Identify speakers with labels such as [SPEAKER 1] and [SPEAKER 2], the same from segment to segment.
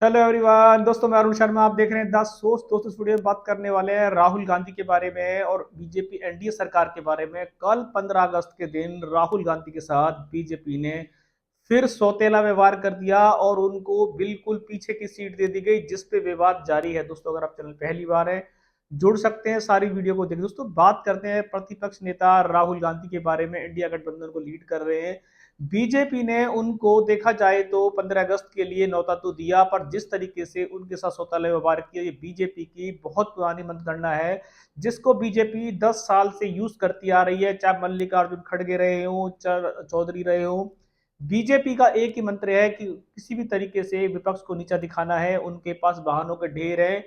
[SPEAKER 1] Hello everyone, दोस्तों मैं अरुण शर्मा। आप देख रहे हैं द सोर्स। दोस्तों इस वीडियो में बात करने वाले हैं राहुल गांधी के बारे में और बीजेपी एनडीए सरकार के बारे में। कल 15 अगस्त के दिन राहुल गांधी के साथ बीजेपी ने फिर सौतेला व्यवहार कर दिया और उनको बिल्कुल पीछे की सीट दे दी गई, जिस पे विवाद जारी है। दोस्तों अगर आप चैनल पहली बार है, जुड़ सकते हैं, सारी वीडियो को देखें। दोस्तों बात करते हैं प्रतिपक्ष नेता राहुल गांधी के बारे में। इंडिया गठबंधन को लीड कर रहे हैं। बीजेपी ने उनको देखा जाए तो 15 अगस्त के लिए न्योता तो दिया, पर जिस तरीके से उनके साथ सौतेला व्यवहार किया, ये बीजेपी की बहुत पुरानी मतगणना है, जिसको बीजेपी 10 साल से यूज करती आ रही है। चाहे मल्लिकार्जुन खड़गे रहे हो, चाहे चौधरी रहे हो, बीजेपी का एक ही मंत्र है कि किसी भी तरीके से विपक्ष को नीचा दिखाना है। उनके पास बहानों के ढेर है।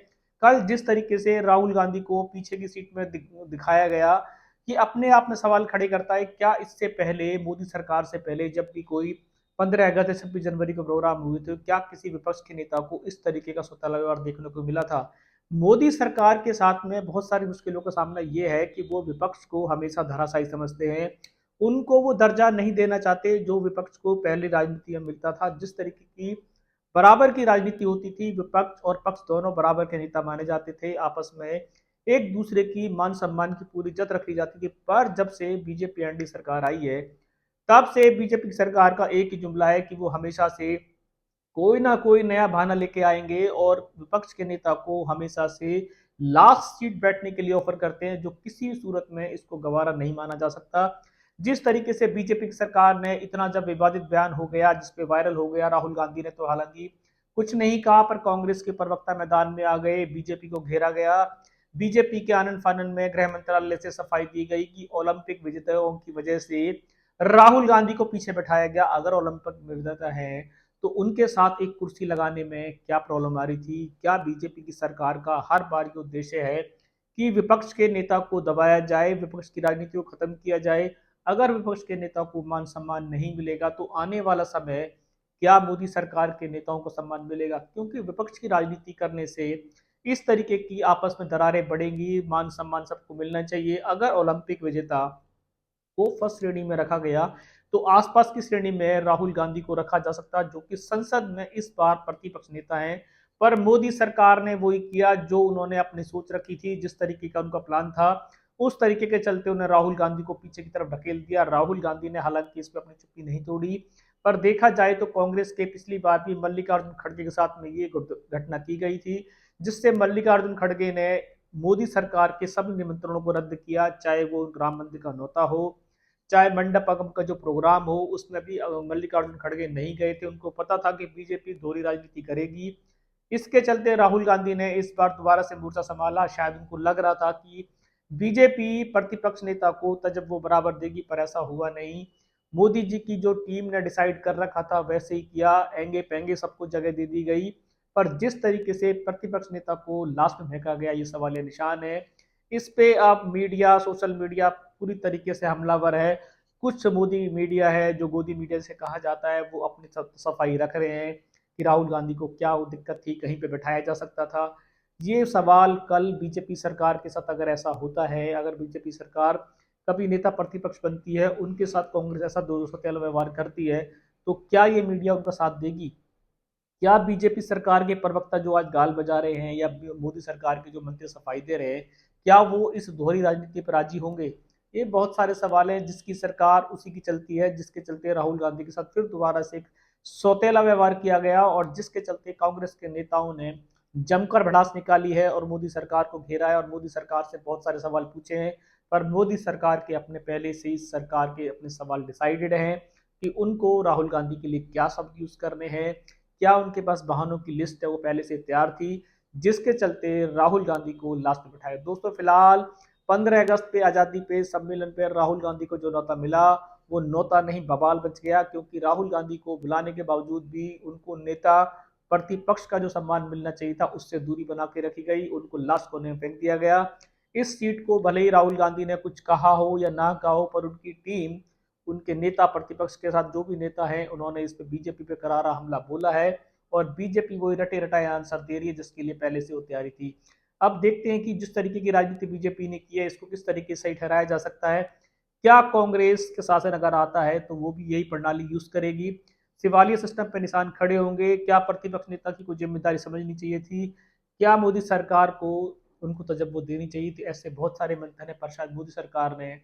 [SPEAKER 1] कल जिस तरीके से राहुल गांधी को पीछे की सीट में दिखाया गया कि अपने आप में सवाल खड़े करता है, क्या इससे पहले मोदी सरकार से पहले जब भी कोई 15 अगस्त या 26 जनवरी को प्रोग्राम हुए थे, क्या किसी विपक्ष के नेता को इस तरीके का सौतेला व्यवहार देखने को मिला था? मोदी सरकार के साथ में बहुत सारी मुश्किलों का सामना यह है कि वो विपक्ष को हमेशा धराशायी समझते हैं। उनको वो दर्जा नहीं देना चाहते जो विपक्ष को पहले राजनीति में मिलता था। जिस तरीके की बराबर की राजनीति होती थी, विपक्ष और पक्ष दोनों बराबर के नेता माने जाते थे, आपस में एक दूसरे की मान सम्मान की पूरी इज्जत रखी जाती थी। पर जब से बीजेपी एनडीए सरकार आई है, तब से बीजेपी सरकार का एक ही जुमला है कि वो हमेशा से कोई ना कोई नया बहाना लेके आएंगे और विपक्ष के नेता को हमेशा से लास्ट सीट बैठने के लिए ऑफर करते हैं, जो किसी सूरत में इसको गवारा नहीं माना जा सकता। जिस तरीके से बीजेपी की सरकार ने इतना जब विवादित बयान हो गया, जिसपे वायरल हो गया, राहुल गांधी ने तो हालांकि कुछ नहीं कहा, पर कांग्रेस के प्रवक्ता मैदान में आ गए, बीजेपी को घेरा गया। बीजेपी के आनंद फानन में गृह मंत्रालय से सफाई दी गई कि ओलंपिक विजेताओं की वजह से राहुल गांधी को पीछे बैठाया गया। अगर ओलंपिक विजेता है तो उनके साथ एक कुर्सी लगाने में क्या प्रॉब्लम आ रही थी? क्या बीजेपी की सरकार का हर बार ये उद्देश्य है कि विपक्ष के नेता को दबाया जाए, विपक्ष की राजनीति को खत्म किया जाए? अगर विपक्ष के नेता को मान सम्मान नहीं मिलेगा तो आने वाला समय क्या मोदी सरकार के नेताओं को सम्मान मिलेगा? क्योंकि विपक्ष की राजनीति करने से इस तरीके की आपस में दरारें बढ़ेंगी। मान सम्मान सबको मिलना चाहिए। अगर ओलंपिक विजेता को फर्स्ट श्रेणी में रखा गया तो आसपास की श्रेणी में राहुल गांधी को रखा जा सकता है, जो कि संसद में इस बार प्रतिपक्ष नेता हैं। पर मोदी सरकार ने वही किया जो उन्होंने अपनी सोच रखी थी, जिस तरीके का उनका प्लान था, उस तरीके के चलते उन्हें राहुल गांधी को पीछे की तरफ ढकेल दिया। राहुल गांधी ने हालांकि इस पर अपनी चुप्पी नहीं तोड़ी, पर देखा जाए तो कांग्रेस के पिछली बार भी मल्लिकार्जुन खड़गे के साथ में ये घटना की गई थी, जिससे मल्लिकार्जुन खड़गे ने मोदी सरकार के सभी निमंत्रणों को रद्द किया। चाहे वो राम मंदिर का न्योता हो, चाहे मंडपम का जो प्रोग्राम हो, उसमें भी मल्लिकार्जुन खड़गे नहीं गए थे। उनको पता था कि बीजेपी दोहरी राजनीति करेगी। इसके चलते राहुल गांधी ने इस बार दोबारा से मोर्चा संभाला। शायद उनको लग रहा था कि बीजेपी प्रतिपक्ष नेता को तजब वो बराबर देगी, पर ऐसा हुआ नहीं। मोदी जी की जो टीम ने डिसाइड कर रखा था वैसे ही किया, एंगे पेंगे सबको जगह दे दी गई। पर जिस तरीके से प्रतिपक्ष नेता को लास्ट में फेंका गया, ये सवाल निशान है। इस पे आप मीडिया, सोशल मीडिया पूरी तरीके से हमलावर है। कुछ मोदी मीडिया है, जो गोदी मीडिया से कहा जाता है, वो अपनी सफाई रख रहे हैं कि राहुल गांधी को क्या दिक्कत थी, कहीं पे बैठाया जा सकता था। ये सवाल कल बीजेपी सरकार के साथ अगर ऐसा होता है, अगर बीजेपी सरकार कभी नेता प्रतिपक्ष बनती है, उनके साथ कांग्रेस ऐसा दो सौतेला व्यवहार करती है, तो क्या ये मीडिया उनका साथ देगी? क्या बीजेपी सरकार के प्रवक्ता जो आज गाल बजा रहे हैं या मोदी सरकार के जो मंत्री सफाई दे रहे हैं, क्या वो इस दोहरी राजनीति पर राजी होंगे? ये बहुत सारे सवाल हैं। जिसकी सरकार उसी की चलती है, जिसके चलते राहुल गांधी के साथ फिर दोबारा से एक सौतेला व्यवहार किया गया और जिसके चलते कांग्रेस के नेताओं ने जमकर भड़ास निकाली है और मोदी सरकार को घेरा है और मोदी सरकार से बहुत सारे सवाल पूछे हैं। पर मोदी सरकार के अपने पहले से ही सरकार के अपने सवाल डिसाइडेड हैं कि उनको राहुल गांधी के लिए क्या शब्द यूज करने हैं, क्या उनके पास बहानों की लिस्ट है वो पहले से तैयार थी, जिसके चलते राहुल गांधी को लास्ट में बिठाया। दोस्तों फिलहाल 15 अगस्त पे आजादी पे सम्मेलन पे राहुल गांधी को जो न्योता मिला, वो न्योता नहीं बवाल बच गया, क्योंकि राहुल गांधी को बुलाने के बावजूद भी उनको नेता प्रतिपक्ष का जो सम्मान मिलना चाहिए था उससे दूरी बना के रखी गई, उनको लास्ट कोने में फेंक दिया गया। इस सीट को भले ही राहुल गांधी ने कुछ कहा हो या ना कहा हो, पर उनकी टीम, उनके नेता प्रतिपक्ष के साथ जो भी नेता हैं, उन्होंने इस पे बीजेपी पे करारा हमला बोला है और बीजेपी वही रटे रटाए आंसर दे रही है जिसके लिए पहले से वो तैयारी थी। अब देखते हैं कि जिस तरीके की राजनीति बीजेपी ने की है, इसको किस तरीके से सही ठहराया जा सकता है। क्या कांग्रेस के शासन अगर आता है तो वो भी यही प्रणाली यूज करेगी? शिवालिया सिस्टम पर निशान खड़े होंगे? क्या प्रतिपक्ष नेता की कोई जिम्मेदारी समझनी चाहिए थी? क्या मोदी सरकार को उनको तजब्बो देनी चाहिए थी? ऐसे बहुत सारे मंथन है, पर शायद मोदी सरकार ने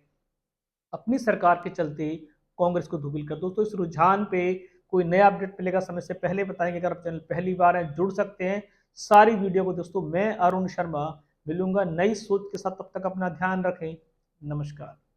[SPEAKER 1] अपनी सरकार के चलते कांग्रेस को धूमिल कर दो। तो इस रुझान पे कोई नया अपडेट मिलेगा समय से पहले बताएंगे। अगर आप चैनल पहली बार है जुड़ सकते हैं सारी वीडियो को। दोस्तों मैं अरुण शर्मा मिलूंगा नई सोच के साथ, तब तक अपना ध्यान रखें। नमस्कार।